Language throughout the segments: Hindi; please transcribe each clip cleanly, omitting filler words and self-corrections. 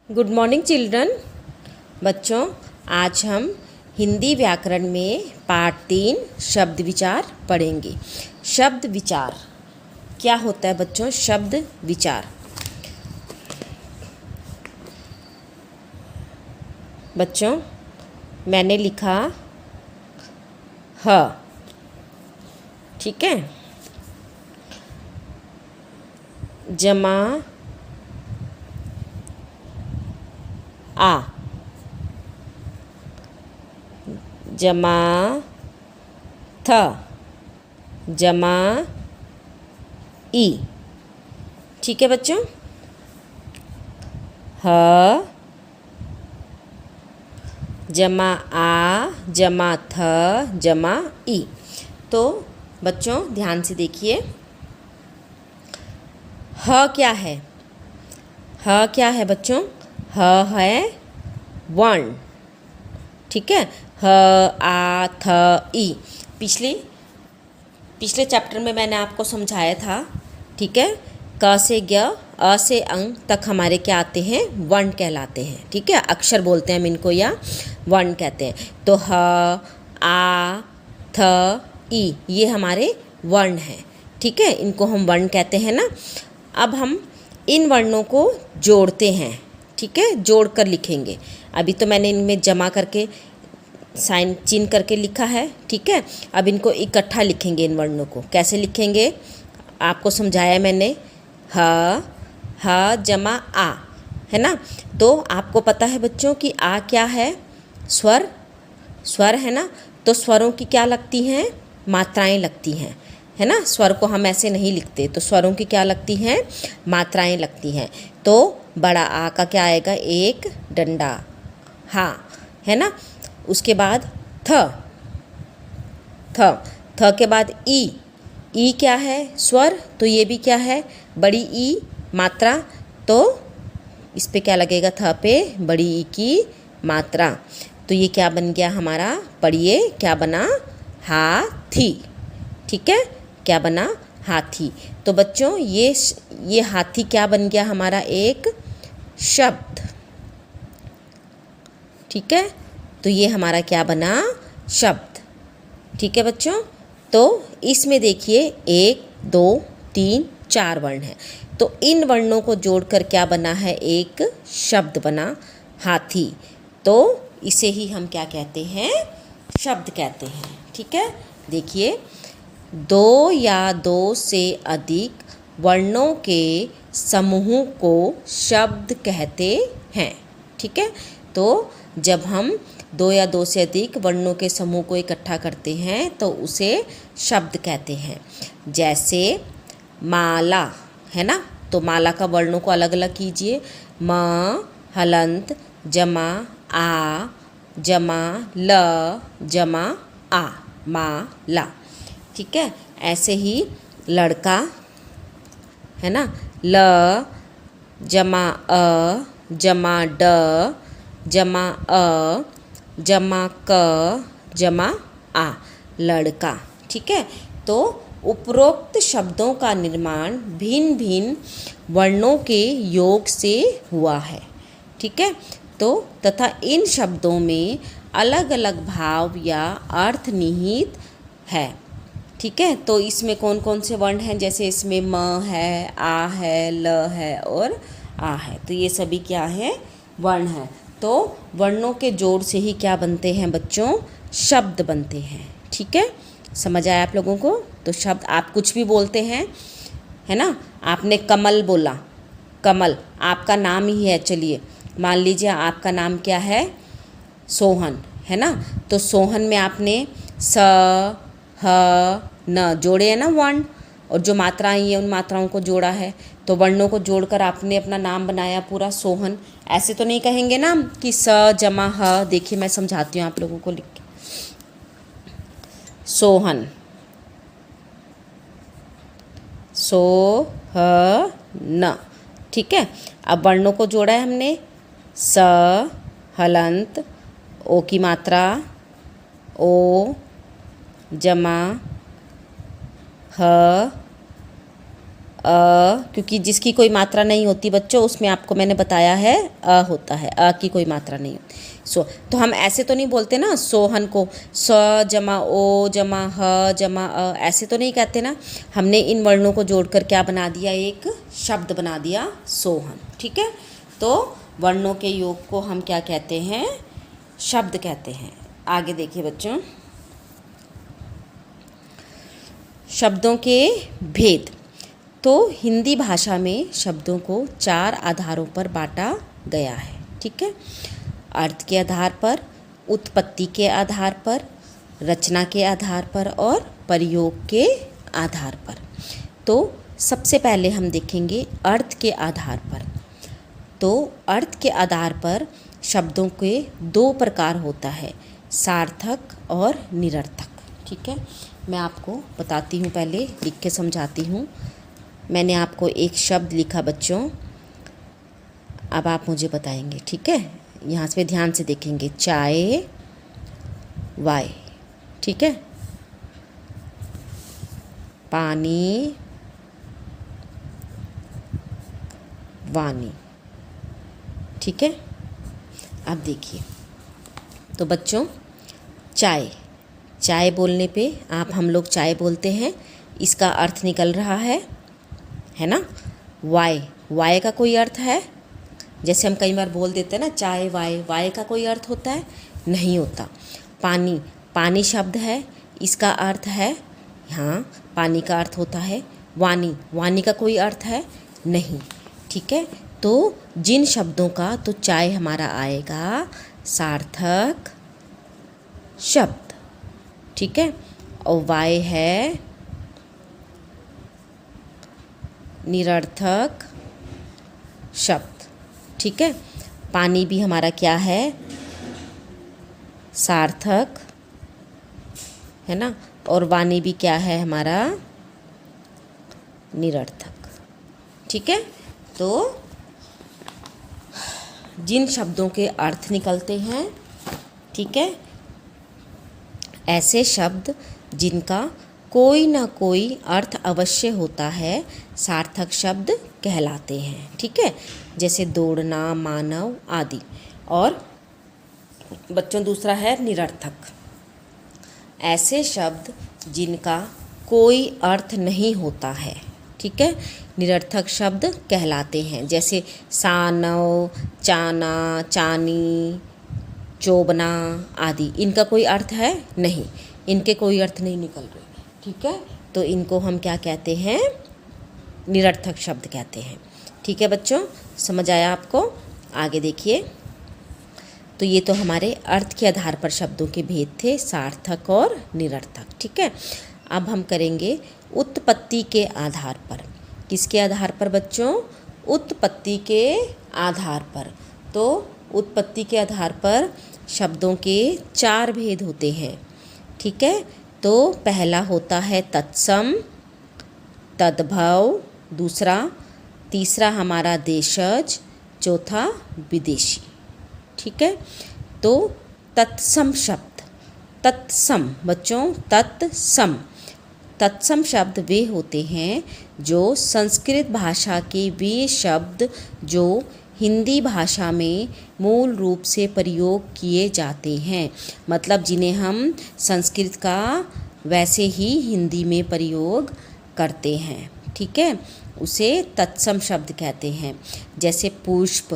Good morning children. बच्चों, आज हम हिंदी व्याकरण में पाठ 3 शब्द विचार पढ़ेंगे। शब्द विचार क्या होता है बच्चों? शब्द विचार बच्चों, मैंने लिखा ह, ठीक है, जमा आ, जमा थ, जमा ई। ठीक है बच्चों, ह जमा आ, जमा थ, जमा ई। तो बच्चों ध्यान से देखिए, ह क्या है? ह क्या है बच्चों? ह है वर्ण, ठीक है। ह आ थ ई। पिछले चैप्टर में मैंने आपको समझाया था, ठीक है। क से ज्ञ, अ से अंग तक हमारे क्या आते हैं? वर्ण कहलाते हैं, ठीक है। अक्षर बोलते हैं हम इनको या वर्ण कहते हैं। तो ह आ थ ई ये हमारे वर्ण हैं, ठीक है। इनको हम वर्ण कहते हैं ना। अब हम इन वर्णों को जोड़ते हैं, ठीक है, जोड़ कर लिखेंगे। अभी तो मैंने इनमें जमा करके साइन चिन्ह करके लिखा है, ठीक है। अब इनको इकट्ठा लिखेंगे। इन वर्णों को कैसे लिखेंगे आपको समझाया मैंने। ह जमा आ, है ना। तो आपको पता है बच्चों कि आ क्या है? स्वर, स्वर है ना। तो स्वरों की क्या लगती हैं? मात्राएं लगती हैं, है ना। स्वर को हम ऐसे नहीं लिखते, तो स्वरों की क्या लगती हैं? मात्राएं लगती हैं। तो बड़ा आ का क्या आएगा? एक डंडा, हा, है ना। उसके बाद थ, थ के बाद ई क्या है? स्वर, तो ये भी क्या है? बड़ी ई मात्रा। तो इस पे क्या लगेगा? थ पे बड़ी ई की मात्रा। तो ये क्या बन गया हमारा? पढ़िए, क्या बना? हाथी, ठीक है। क्या बना? हाथी। तो बच्चों ये हाथी क्या बन गया हमारा? एक शब्द, ठीक है। तो ये हमारा क्या बना? शब्द, ठीक है बच्चों। तो इसमें देखिए 1 2 3 4 वर्ण हैं। तो इन वर्णों को जोड़कर क्या बना है? एक शब्द बना, हाथी। तो इसे ही हम क्या कहते हैं? शब्द कहते हैं, ठीक है। देखिए, 2 या 2 से अधिक वर्णों के समूह को शब्द कहते हैं, ठीक है। तो जब हम 2 या 2 से अधिक वर्णों के समूह को इकट्ठा करते हैं तो उसे शब्द कहते हैं। जैसे माला, है ना। तो माला का वर्णों को अलग अलग कीजिए। म हलंत जमा आ जमा ल जमा आ, माला, ठीक है। ऐसे ही लड़का, है ना। ल जमा अ जमा ड जमा अ जमा क जमा आ, लड़का, ठीक है। तो उपरोक्त शब्दों का निर्माण भिन्न भिन्न वर्णों के योग से हुआ है, ठीक है। तो तथा इन शब्दों में अलग अलग भाव या अर्थ निहित है, ठीक है। तो इसमें कौन कौन से वर्ण हैं? जैसे इसमें म है, आ है, ल है और आ है। तो ये सभी क्या है? वर्ण है। तो वर्णों के जोड़ से ही क्या बनते हैं बच्चों? शब्द बनते हैं, ठीक है। समझ आया आप लोगों को? तो शब्द आप कुछ भी बोलते हैं, है ना। आपने कमल बोला, कमल आपका नाम ही है। चलिए मान लीजिए आपका नाम क्या है? सोहन, है ना। तो सोहन में आपने स ह न जोड़े हैं ना वर्ण, और जो मात्राएं हैं उन मात्राओं को जोड़ा है। तो वर्णों को जोड़कर आपने अपना नाम बनाया पूरा सोहन। ऐसे तो नहीं कहेंगे ना कि स जमा ह। देखिए मैं समझाती हूँ आप लोगों को लिख के। सोहन, सो ह न, ठीक है। अब वर्णों को जोड़ा है हमने। स हलंत, ओ की मात्रा ओ जमा ह क्योंकि जिसकी कोई मात्रा नहीं होती बच्चों, उसमें आपको मैंने बताया है होता है, की कोई मात्रा नहीं होती। तो हम ऐसे तो नहीं बोलते ना सोहन को, स जमा ओ जमा ह जमा ऐसे तो नहीं कहते ना। हमने इन वर्णों को जोड़कर क्या बना दिया, एक शब्द बना दिया, सोहन। ठीक है, तो वर्णों के योग को हम क्या कहते हैं, शब्द कहते हैं। आगे देखिए बच्चों, शब्दों के भेद। तो हिंदी भाषा में शब्दों को 4 आधारों पर बांटा गया है। ठीक है, अर्थ के आधार पर, उत्पत्ति के आधार पर, रचना के आधार पर और प्रयोग के आधार पर। तो सबसे पहले हम देखेंगे अर्थ के आधार पर। तो अर्थ के आधार पर शब्दों के 2 प्रकार होता है, सार्थक और निरर्थक। ठीक है, मैं आपको बताती हूँ, पहले लिख के समझाती हूँ। मैंने आपको एक शब्द लिखा बच्चों, अब आप मुझे बताएंगे। ठीक है, यहाँ से ध्यान से देखेंगे, चाय वाय। ठीक है, पानी वानी। ठीक है, अब देखिए, तो बच्चों चाय, चाय बोलने पे हम लोग चाय बोलते हैं, इसका अर्थ निकल रहा है ना। वाय, वाय का कोई अर्थ है? जैसे हम कई बार बोल देते हैं ना चाय वाय, वाय का कोई अर्थ होता है? नहीं होता। पानी, पानी शब्द है, इसका अर्थ है, हाँ पानी का अर्थ होता है। वानी, वानी का कोई अर्थ है? नहीं। ठीक है, तो जिन शब्दों का, तो चाय हमारा आएगा सार्थक शब्द। ठीक है, और वाय है निरर्थक शब्द। ठीक है, पानी भी हमारा क्या है, सार्थक है ना, और वाणी भी क्या है हमारा, निरर्थक। ठीक है, तो जिन शब्दों के अर्थ निकलते हैं, ठीक है, ऐसे शब्द जिनका कोई ना कोई अर्थ अवश्य होता है, सार्थक शब्द कहलाते हैं। ठीक है, जैसे दौड़ना, मानव आदि। और बच्चों दूसरा है निरर्थक, ऐसे शब्द जिनका कोई अर्थ नहीं होता है। ठीक है, निरर्थक शब्द कहलाते हैं, जैसे सानव, चाना, चानी, चोबना आदि। इनका कोई अर्थ है नहीं, इनके कोई अर्थ नहीं निकल रहे। ठीक है, तो इनको हम क्या कहते हैं, निरर्थक शब्द कहते हैं। ठीक है बच्चों, समझ आया आपको? आगे देखिए, तो ये तो हमारे अर्थ के आधार पर शब्दों के भेद थे, सार्थक और निरर्थक। ठीक है, अब हम करेंगे उत्पत्ति के आधार पर। किसके आधार पर बच्चों? उत्पत्ति के आधार पर। तो उत्पत्ति के आधार पर शब्दों के 4 भेद होते हैं। ठीक है, तो पहला होता है तत्सम, तद्भव, दूसरा, तीसरा हमारा देशज, चौथा विदेशी। ठीक है, तो तत्सम शब्द, तत्सम बच्चों, तत्सम, तत्सम शब्द वे होते हैं जो संस्कृत भाषा के वे शब्द जो हिंदी भाषा में मूल रूप से प्रयोग किए जाते हैं, मतलब जिन्हें हम संस्कृत का वैसे ही हिंदी में प्रयोग करते हैं। ठीक है, उसे तत्सम शब्द कहते हैं। जैसे पुष्प,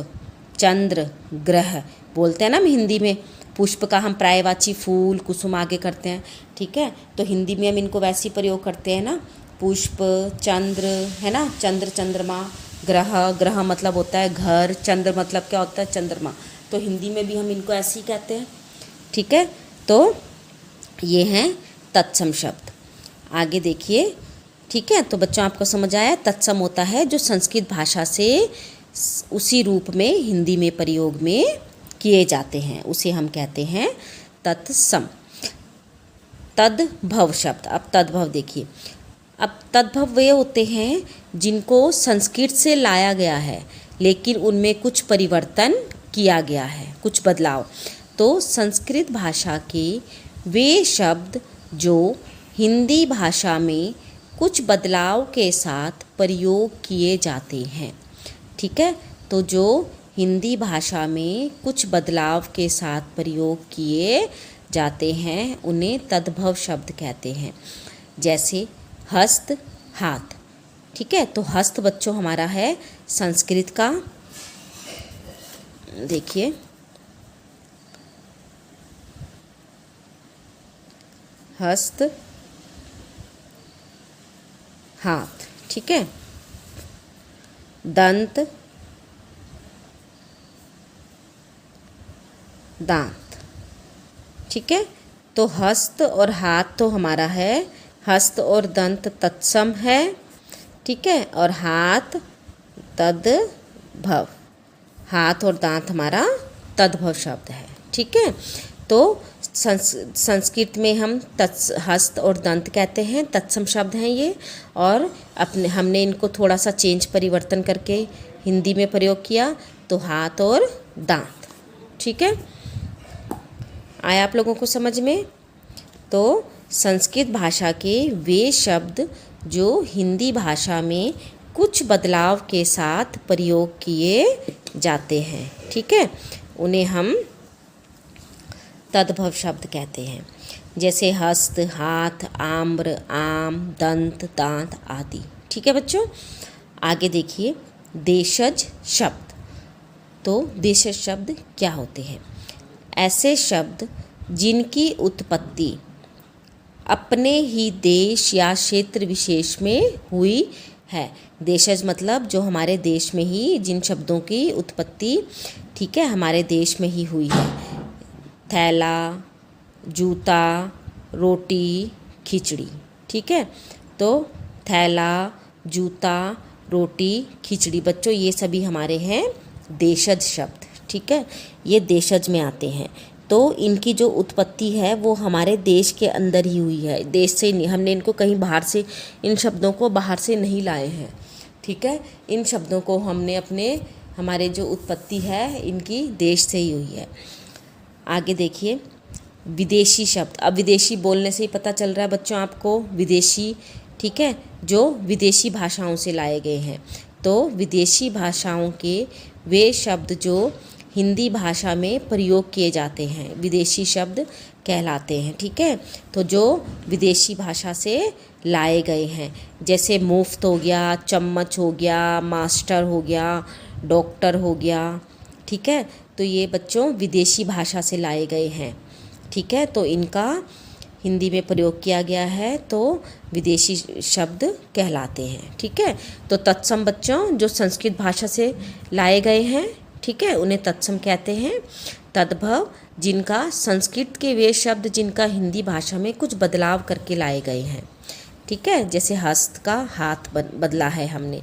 चंद्र, ग्रह बोलते हैं ना हम हिंदी में, पुष्प का हम पर्यायवाची फूल, कुसुम आगे करते हैं। ठीक है, तो हिंदी में हम इनको वैसे ही प्रयोग करते हैं ना, पुष्प, चंद्र, है ना, चंद्र, चंद्रमा, ग्रह, ग्रह मतलब होता है घर, चंद्र मतलब क्या होता है, चंद्रमा। तो हिंदी में भी हम इनको ऐसे ही कहते हैं। ठीक है, तो ये हैं तत्सम शब्द। आगे देखिए। ठीक है, तो बच्चों आपको समझ आया, तत्सम होता है जो संस्कृत भाषा से उसी रूप में हिंदी में प्रयोग में किए जाते हैं, उसे हम कहते हैं तत्सम। तद्भव शब्द, अब तद्भव देखिए। अब तद्भव वे होते हैं जिनको संस्कृत से लाया गया है लेकिन उनमें कुछ परिवर्तन किया गया है, कुछ बदलाव। तो संस्कृत भाषा के वे शब्द जो हिंदी भाषा में कुछ बदलाव के साथ प्रयोग किए जाते हैं। ठीक है, तो जो हिंदी भाषा में कुछ बदलाव के साथ प्रयोग किए जाते हैं उन्हें तद्भव शब्द कहते हैं। जैसे हस्त, हाथ। ठीक है, तो हस्त बच्चों हमारा है संस्कृत का, देखिए हस्त, हाथ। ठीक है, दंत, दांत। ठीक है, तो हस्त और हाथ तो हमारा है, हस्त और दंत तत्सम है। ठीक है, और हाथ तद्भव, हाथ और दांत हमारा तद्भव शब्द है। ठीक है, तो संस्कृत में हम हस्त और दंत कहते हैं, तत्सम शब्द हैं ये, और हमने इनको थोड़ा सा चेंज परिवर्तन करके हिंदी में प्रयोग किया, तो हाथ और दांत। ठीक है, आया आप लोगों को समझ में? तो संस्कृत भाषा के वे शब्द जो हिंदी भाषा में कुछ बदलाव के साथ प्रयोग किए जाते हैं, ठीक है, उन्हें हम तद्भव शब्द कहते हैं। जैसे हस्त, हाथ, आम्र, आम, दंत, दांत आदि। ठीक है बच्चों, आगे देखिए देशज शब्द। तो देशज शब्द क्या होते हैं? ऐसे शब्द जिनकी उत्पत्ति अपने ही देश या क्षेत्र विशेष में हुई है। देशज मतलब जो हमारे देश में ही जिन शब्दों की उत्पत्ति, ठीक है, हमारे देश में ही हुई है। थैला, जूता, रोटी, खिचड़ी। ठीक है, तो थैला, जूता, रोटी, खिचड़ी बच्चों ये सभी हमारे हैं देशज शब्द। ठीक है, ये देशज में आते हैं। तो इनकी जो उत्पत्ति है वो हमारे देश के अंदर ही हुई है, देश से नहीं, हमने इनको कहीं बाहर से, इन शब्दों को बाहर से नहीं लाए हैं। ठीक है, इन शब्दों को हमने हमारे जो उत्पत्ति है इनकी देश से ही हुई है। आगे देखिए विदेशी शब्द। अब विदेशी बोलने से ही पता चल रहा है बच्चों आपको, विदेशी, ठीक है, जो विदेशी भाषाओं से लाए गए हैं। तो विदेशी भाषाओं के वे शब्द जो हिंदी भाषा में प्रयोग किए जाते हैं विदेशी शब्द कहलाते हैं। ठीक है, तो जो विदेशी भाषा से लाए गए हैं, जैसे मुफ्त हो गया, चम्मच हो गया, मास्टर हो गया, डॉक्टर हो गया। ठीक है, तो ये बच्चों विदेशी भाषा से लाए गए हैं। ठीक है, तो इनका हिंदी में प्रयोग किया गया है तो विदेशी शब्द कहलाते हैं। ठीक है, तो तत्सम बच्चों जो संस्कृत भाषा से लाए गए हैं, ठीक है, उन्हें तत्सम कहते हैं। तद्भव जिनका संस्कृत के वे शब्द जिनका हिंदी भाषा में कुछ बदलाव करके लाए गए हैं। ठीक है, जैसे हस्त का हाथ बदला है हमने।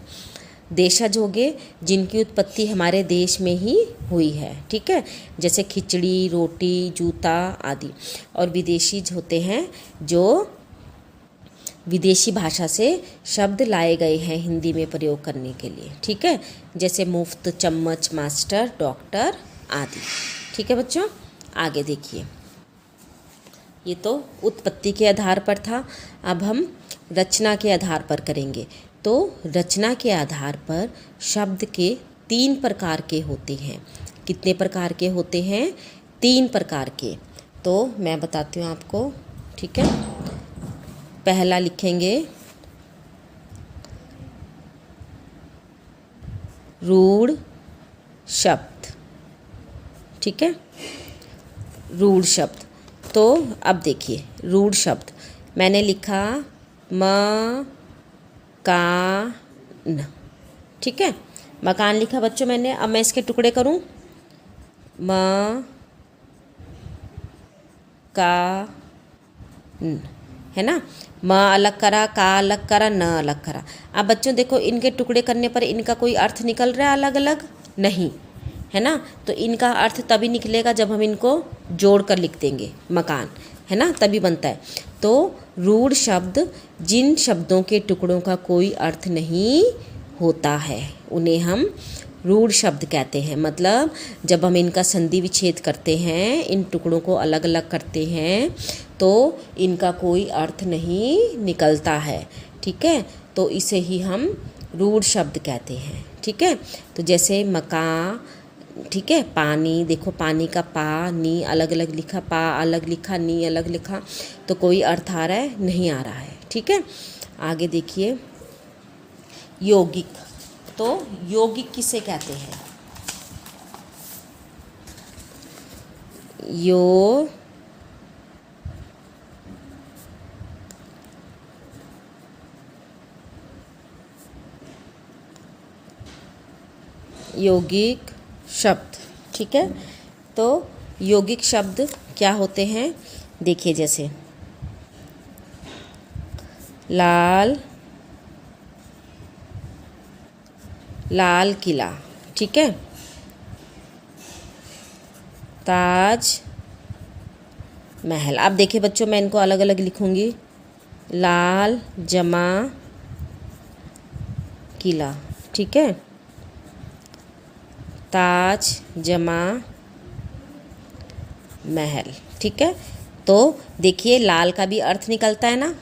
देशज हो गए जिनकी उत्पत्ति हमारे देश में ही हुई है। ठीक है, जैसे खिचड़ी, रोटी, जूता आदि। और विदेशी होते हैं जो विदेशी भाषा से शब्द लाए गए हैं हिंदी में प्रयोग करने के लिए। ठीक है, जैसे मुफ्त, चम्मच, मास्टर, डॉक्टर आदि। ठीक है बच्चों, आगे देखिए, ये तो उत्पत्ति के आधार पर था। अब हम रचना के आधार पर करेंगे। तो रचना के आधार पर शब्द के 3 प्रकार के होते हैं। कितने प्रकार के होते हैं? 3 प्रकार के। तो मैं बताती हूँ आपको। ठीक है, पहला लिखेंगे रूढ़ शब्द। ठीक है, रूढ़ शब्द। तो अब देखिए रूढ़ शब्द मैंने लिखा मकान। ठीक है, मकान लिखा बच्चों मैंने। अब मैं इसके टुकड़े करूं। मकान, है ना, म अलग करा, का अलग करा, न अलग करा। अब बच्चों देखो इनके टुकड़े करने पर इनका कोई अर्थ निकल रहा है अलग अलग? नहीं, है ना। तो इनका अर्थ तभी निकलेगा जब हम इनको जोड़ कर लिख देंगे मकान, है ना, तभी बनता है। तो रूढ़ शब्द जिन शब्दों के टुकड़ों का कोई अर्थ नहीं होता है उन्हें हम रूढ़ शब्द कहते हैं। मतलब जब हम इनका संधि विच्छेद करते हैं, इन टुकड़ों को अलग अलग करते हैं, तो इनका कोई अर्थ नहीं निकलता है। ठीक है, तो इसे ही हम रूढ़ शब्द कहते हैं। ठीक है, तो जैसे मकान, ठीक है, पानी, देखो पानी का पा नी अलग अलग लिखा, पा अलग लिखा, नी अलग लिखा, तो कोई अर्थ आ रहा है? नहीं आ रहा है। ठीक है, आगे देखिए यौगिक। तो यौगिक किसे कहते हैं? यौगिक शब्द। ठीक है, तो यौगिक शब्द क्या होते हैं? देखिए जैसे लाल, लाल किला, ठीक है, ताज महल। अब देखिए बच्चों, मैं इनको अलग अलग लिखूंगी। लाल जमा किला, ठीक है, ताज जमा महल। ठीक है, तो देखिए लाल का भी अर्थ निकलता है ना,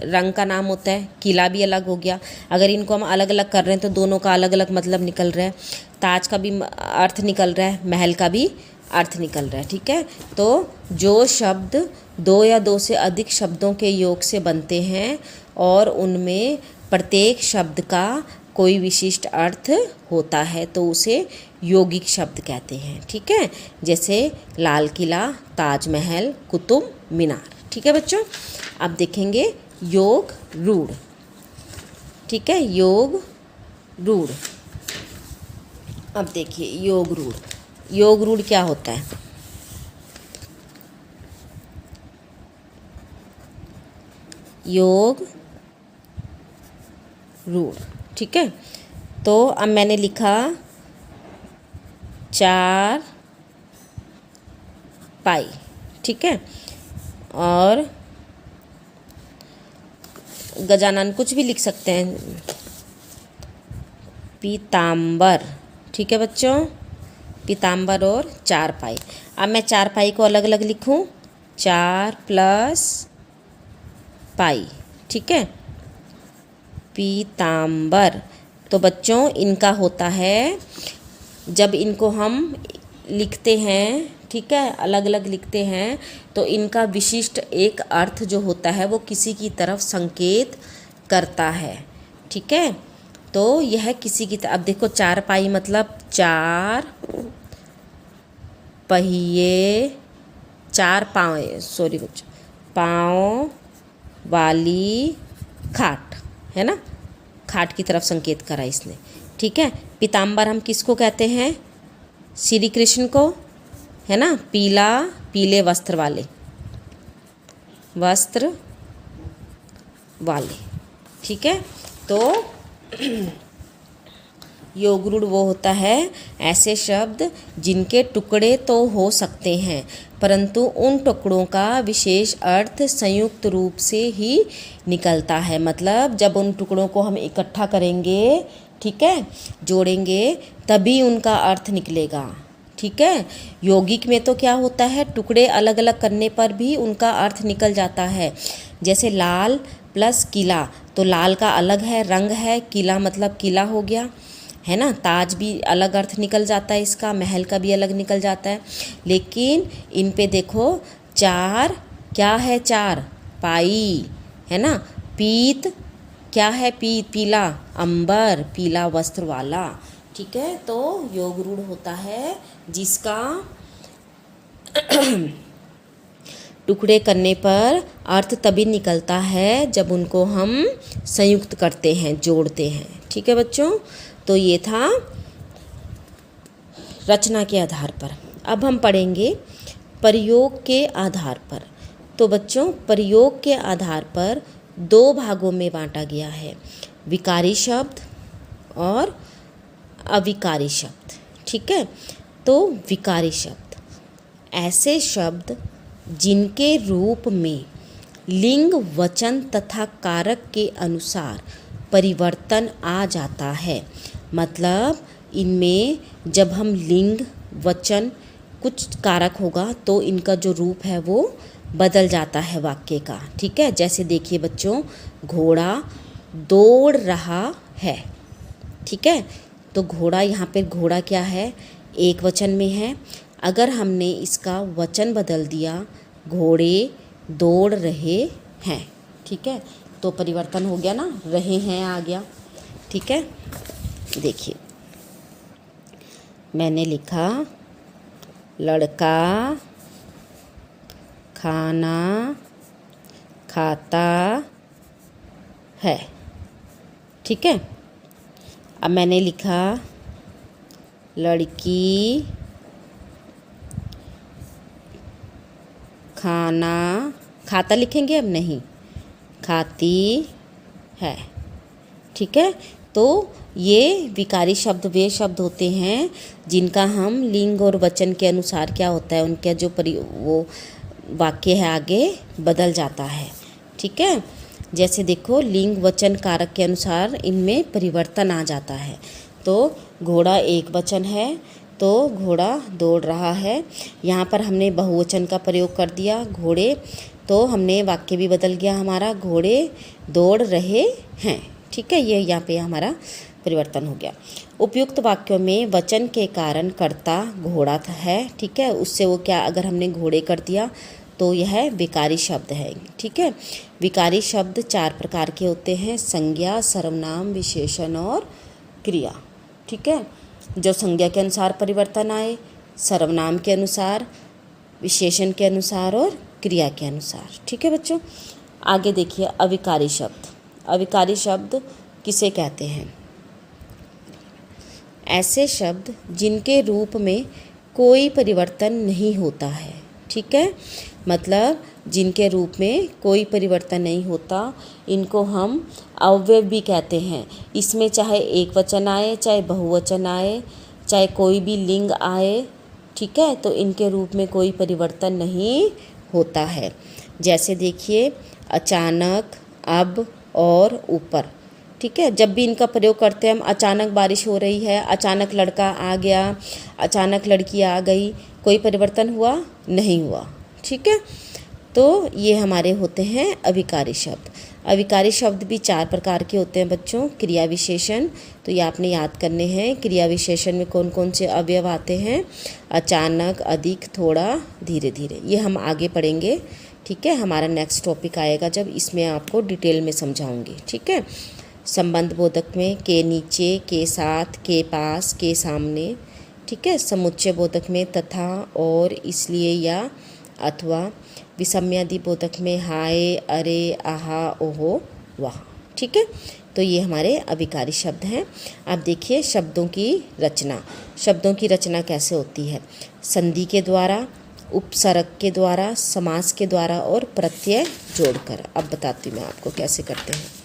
रंग का नाम होता है, किला भी अलग हो गया। अगर इनको हम अलग अलग कर रहे हैं तो दोनों का अलग अलग मतलब निकल रहा है। ताज का भी अर्थ निकल रहा है, महल का भी अर्थ निकल रहा है। ठीक है, तो जो शब्द दो या दो से अधिक शब्दों के योग से बनते हैं और उनमें प्रत्येक शब्द का कोई विशिष्ट अर्थ होता है तो उसे यौगिक शब्द कहते हैं। ठीक है, जैसे लाल किला, ताजमहल, कुतुब मीनार। ठीक है बच्चों, अब देखेंगे योग रूढ़। ठीक है, योग रूढ़। अब देखिए योग रूढ़। योग रूढ़ क्या होता है? योग रूढ़, ठीक है, तो अब मैंने लिखा 4 पाई, ठीक है, और गजानन कुछ भी लिख सकते हैं, पीताम्बर। ठीक है बच्चों, पीताम्बर और 4 पाई। अब मैं 4 पाई को अलग अलग लिखूं, 4 प्लस पाई, ठीक है, पीताम्बर। तो बच्चों इनका होता है, जब इनको हम लिखते हैं, ठीक है, अलग अलग लिखते हैं तो इनका विशिष्ट एक अर्थ जो होता है वो किसी की तरफ संकेत करता है। ठीक है, तो यह किसी की तरफ, अब देखो 4 पाई मतलब 4 पहिए, 4 पाँव, सॉरी बच्चों, पाँव वाली खाट, है ना, खाट की तरफ संकेत करा इसने। ठीक है, पीताम्बर हम किसको कहते हैं? श्री कृष्ण को, है ना, पीला, पीले वस्त्र वाले, वस्त्र वाले। ठीक है, तो योग रूढ़ वो होता है ऐसे शब्द जिनके टुकड़े तो हो सकते हैं परंतु उन टुकड़ों का विशेष अर्थ संयुक्त रूप से ही निकलता है। मतलब जब उन टुकड़ों को हम इकट्ठा करेंगे, ठीक है, जोड़ेंगे, तभी उनका अर्थ निकलेगा। ठीक है, यौगिक में तो क्या होता है, टुकड़े अलग अलग करने पर भी उनका अर्थ निकल जाता है। जैसे लाल प्लस किला, तो लाल का अलग है, रंग है, किला मतलब किला हो गया, है ना, ताज भी अलग अर्थ निकल जाता है इसका, महल का भी अलग निकल जाता है। लेकिन इन पे देखो 4 क्या है, 4 पाई, है ना, पीत क्या है, पीत पीला, अंबर पीला वस्त्र वाला। ठीक है, तो योग रूढ़ होता है जिसका टुकड़े करने पर अर्थ तभी निकलता है जब उनको हम संयुक्त करते हैं, जोड़ते हैं। ठीक है बच्चों, तो ये था रचना के आधार पर। अब हम पढ़ेंगे प्रयोग के आधार पर। तो बच्चों प्रयोग के आधार पर 2 भागों में बांटा गया है, विकारी शब्द और अविकारी शब्द। ठीक है, तो विकारी शब्द ऐसे शब्द जिनके रूप में लिंग, वचन तथा कारक के अनुसार परिवर्तन आ जाता है। मतलब इनमें जब हम लिंग, वचन, कुछ कारक होगा तो इनका जो रूप है वो बदल जाता है वाक्य का। ठीक है, जैसे देखिए बच्चों, घोड़ा दौड़ रहा है। ठीक है, तो घोड़ा, यहाँ पे घोड़ा क्या है, एक वचन में है। अगर हमने इसका वचन बदल दिया, घोड़े दौड़ रहे हैं, ठीक है, तो परिवर्तन हो गया ना, रहे हैं आ गया। ठीक है, देखिए मैंने लिखा लड़का खाना खाता है। ठीक है, अब मैंने लिखा लड़की खाना, खाता लिखेंगे अब नहीं, खाती है। ठीक है, तो ये विकारी शब्द वे शब्द होते हैं जिनका हम लिंग और वचन के अनुसार क्या होता है, उनका जो वो वाक्य है आगे बदल जाता है। ठीक है, जैसे देखो लिंग वचन कारक के अनुसार इनमें परिवर्तन आ जाता है। तो घोड़ा एक वचन है, तो घोड़ा दौड़ रहा है। यहाँ पर हमने बहुवचन का प्रयोग कर दिया, घोड़े, तो हमने वाक्य भी बदल गया हमारा, घोड़े दौड़ रहे हैं। ठीक है, ये यहाँ पे हमारा परिवर्तन हो गया। उपयुक्त वाक्यों में वचन के कारण कर्ता घोड़ा है। ठीक है, उससे वो क्या, अगर हमने घोड़े कर दिया तो यह विकारी शब्द है। ठीक है, विकारी शब्द 4 प्रकार के होते हैं, संज्ञा, सर्वनाम, विशेषण और क्रिया। ठीक है, जो संज्ञा के अनुसार परिवर्तन आए, सर्वनाम के अनुसार, विशेषण के अनुसार और क्रिया के अनुसार। ठीक है बच्चों, आगे देखिए अविकारी शब्द। अविकारी शब्द किसे कहते हैं? ऐसे शब्द जिनके रूप में कोई परिवर्तन नहीं होता है। ठीक है, मतलब जिनके रूप में कोई परिवर्तन नहीं होता, इनको हम अव्यय भी कहते हैं। इसमें चाहे एक वचन आए, चाहे बहुवचन आए, चाहे कोई भी लिंग आए, ठीक है, तो इनके रूप में कोई परिवर्तन नहीं होता है। जैसे देखिए अचानक, अब और ऊपर। ठीक है, जब भी इनका प्रयोग करते हैं हम, अचानक बारिश हो रही है, अचानक लड़का आ गया, अचानक लड़की आ गई, कोई परिवर्तन हुआ नहीं हुआ। ठीक है, तो ये हमारे होते हैं अविकारी शब्द। अविकारी शब्द भी 4 प्रकार के होते हैं बच्चों। क्रिया विशेषण, तो ये आपने याद करने हैं। क्रिया विशेषण में कौन कौन से अवयव आते हैं? अचानक, अधिक, थोड़ा, धीरे धीरे। ये हम आगे पढ़ेंगे। ठीक है, हमारा नेक्स्ट टॉपिक आएगा जब इसमें आपको डिटेल में समझाऊंगी। ठीक है, संबंध बोधक में के नीचे, के साथ, के पास, के सामने। ठीक है, समुच्चय बोधक में तथा, और, इसलिए, या, अथवा। विषम्यादि बोधक में हाय, अरे, आहा, ओहो, वाह। ठीक है, तो ये हमारे अविकारी शब्द हैं। अब देखिए शब्दों की रचना। शब्दों की रचना कैसे होती है? संधि के द्वारा, उपसर्ग के द्वारा, समास के द्वारा और प्रत्यय जोड़कर। अब बताती हूँ मैं आपको कैसे करते हैं।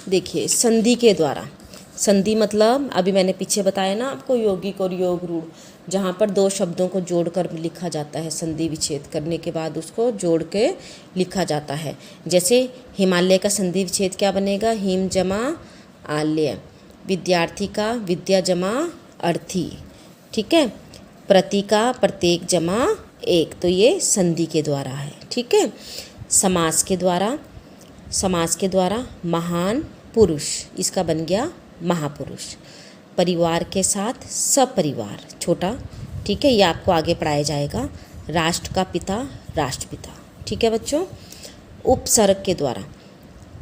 देखिए संधि के द्वारा, संधि मतलब अभी मैंने पीछे बताया ना आपको, यौगिक और योग रूढ़, जहाँ पर 2 शब्दों को जोड़कर लिखा जाता है, संधि विच्छेद करने के बाद उसको जोड़ के लिखा जाता है। जैसे हिमालय का संधि विच्छेद क्या बनेगा? हिम जमा आलय। विद्यार्थी का विद्या जमा अर्थी। ठीक है, प्रति का प्रत्येक जमा एक, तो ये संधि के द्वारा है। ठीक है, समास के द्वारा, समास के द्वारा महान पुरुष, इसका बन गया महापुरुष। परिवार के साथ सपरिवार, छोटा। ठीक है, ये आपको आगे पढ़ाया जाएगा। राष्ट्र का पिता, राष्ट्रपिता। ठीक है बच्चों, उपसर्ग के द्वारा,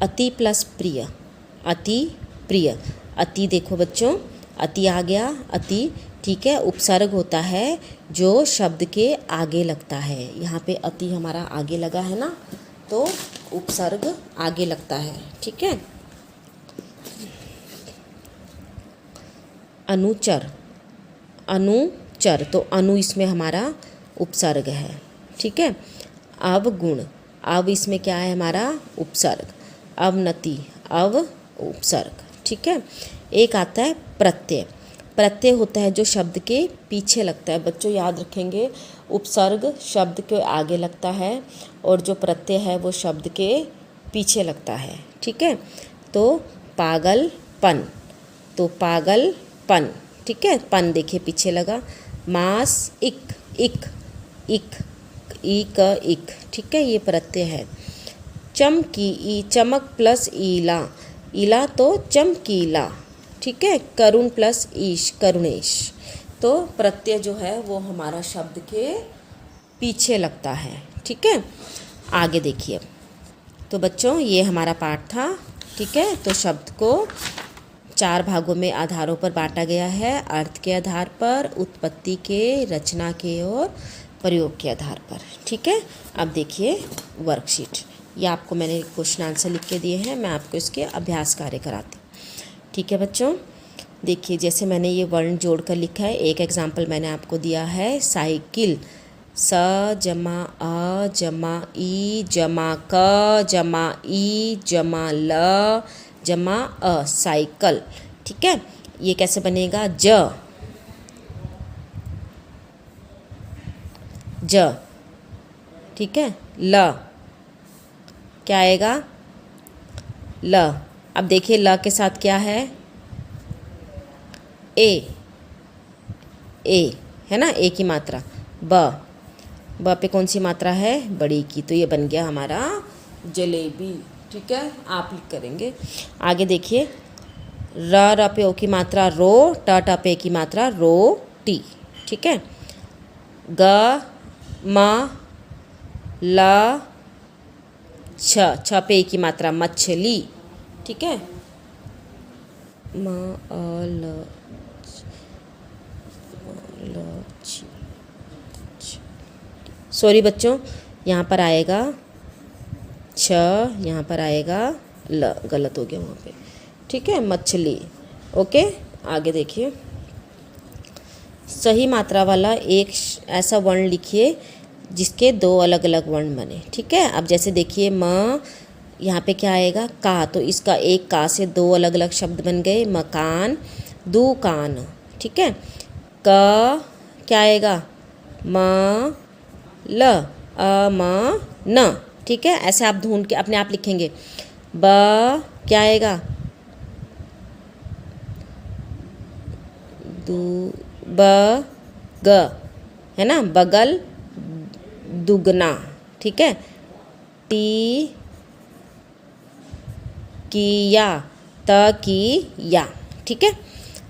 अति प्लस प्रिय, अति प्रिय। अति देखो बच्चों, अति आ गया, अति। ठीक है, उपसर्ग होता है जो शब्द के आगे लगता है। यहाँ पे अति हमारा आगे लगा है ना, तो उपसर्ग आगे लगता है। ठीक है, अनुचर, अनुचर, तो अनु इसमें हमारा उपसर्ग है। ठीक है, अवगुण, अब इसमें क्या है हमारा? उपसर्ग। अवनति, अव उपसर्ग। ठीक है, एक आता है प्रत्यय। प्रत्यय होता है जो शब्द के पीछे लगता है। बच्चों याद रखेंगे, उपसर्ग शब्द के आगे लगता है और जो प्रत्यय है वो शब्द के पीछे लगता है। ठीक है, तो पागलपन, तो पागलपन। ठीक है, पन देखिए पीछे लगा। मास, इक, इक, इक, ई क इक, ठीक है, ये प्रत्यय है। चमकी ई, चमक प्लस ईला, ईला तो चमकीला, ठीक है। करुण प्लस ईश, करुणेश। तो प्रत्यय जो है वो हमारा शब्द के पीछे लगता है, ठीक है। आगे देखिए, तो बच्चों ये हमारा पाठ था, ठीक है। तो शब्द को 4 भागों में आधारों पर बांटा गया है, अर्थ के आधार पर, उत्पत्ति के, रचना के और प्रयोग के आधार पर, ठीक है। अब देखिए वर्कशीट, ये आपको मैंने क्वेश्चन आंसर लिख के दिए हैं, मैं आपको इसके अभ्यास कार्य कराती हूँ, ठीक है बच्चों। देखिए जैसे मैंने ये वर्ण जोड़कर लिखा है, एक एग्जाम्पल मैंने आपको दिया है साइकिल, स जमा अ जमा ई जमा क जमा ई जमा ल जमा अ, साइकिल, ठीक है। ये कैसे बनेगा, ज ज, ठीक है। ल क्या आएगा, ल। अब देखिए ल के साथ क्या है, ए है ना, ए की मात्रा। ब पे कौन सी मात्रा है, बड़ी की, तो ये बन गया हमारा जलेबी, ठीक है। आप लिख करेंगे। आगे देखिए, र पे ओ की मात्रा रो, ट पे की मात्रा रो टी, ठीक है। ग म ल छ पे की मात्रा मछली, ठीक है। म अ ल सॉरी बच्चों, यहाँ पर आएगा छ, यहाँ पर आएगा ल, गलत हो गया वहाँ पे, ठीक है, मछली, ओके। आगे देखिए, सही मात्रा वाला एक ऐसा वर्ण लिखिए जिसके 2 अलग अलग वर्ण बने, ठीक है। अब जैसे देखिए म, यहाँ पे क्या आएगा, का, तो इसका एक का से 2 अलग अलग शब्द बन गए, मकान, दुकान, ठीक है। क क्या आएगा, म ल अ म न, ठीक है। ऐसे आप ढूंढ के अपने आप लिखेंगे। ब क्या आएगा, ब ग, है ना, बगल, दुगना, ठीक है। टी किया, त की या, ठीक है।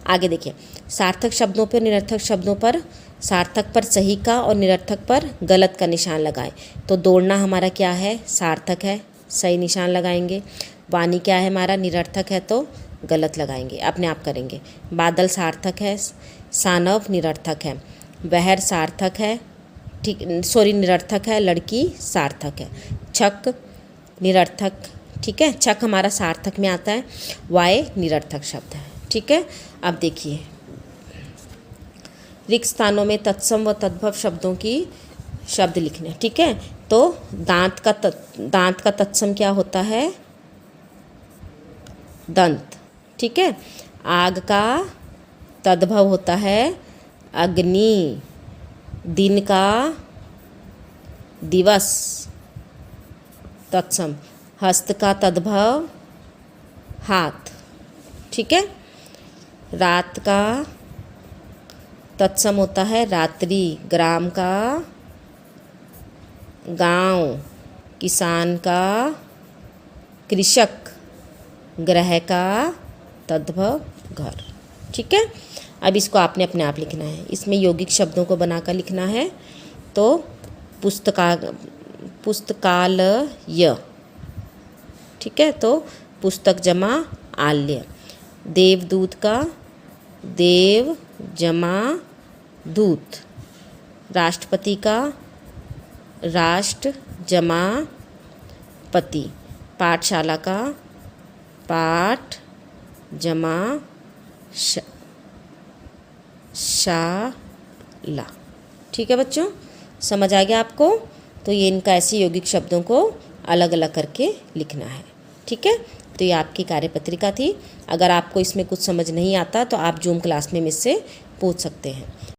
आगे देखिए, सार्थक शब्दों पर, निरर्थक शब्दों पर, सार्थक पर सही का और निरर्थक पर गलत का निशान लगाएं। तो दौड़ना हमारा क्या है, सार्थक है, सही निशान लगाएंगे। वाणी क्या है हमारा, निरर्थक है, तो गलत लगाएंगे, अपने आप करेंगे। बादल सार्थक है, सानव निरर्थक है, वहर सार्थक है, ठीक, सॉरी निरर्थक है, लड़की सार्थक है। छक निरर्थक, ठीक है, छक हमारा सार्थक में आता है, वाय निरर्थक शब्द है, ठीक है। अब देखिए, रिक्त स्थानों में तत्सम व तद्भव शब्दों की शब्द लिखने, ठीक है। तो दांत का तत्सम क्या होता है, दंत, ठीक है। आग का तद्भव होता है अग्नि, दिन का दिवस, तत्सम। हस्त का तद्भव हाथ, ठीक है। रात का तत्सम होता है रात्रि, ग्राम का गांव, किसान का कृषक, ग्रह का तद्भव घर, ठीक है। अब इसको आपने अपने आप लिखना है, इसमें यौगिक शब्दों को बनाकर लिखना है। तो पुस्तकालय, ठीक है, तो पुस्तक जमा आल्य। देवदूत का देव जमा दूत। राष्ट्रपति का राष्ट्र जमा पति। पाठशाला का पाठ जमा शाला, ठीक है बच्चों, समझ आ गया आपको। तो ये इनका ऐसे यौगिक शब्दों को अलग अलग करके लिखना है, ठीक है। तो ये आपकी कार्यपत्रिका थी। अगर आपको इसमें कुछ समझ नहीं आता तो आप जूम क्लास में मुझसे पूछ सकते हैं।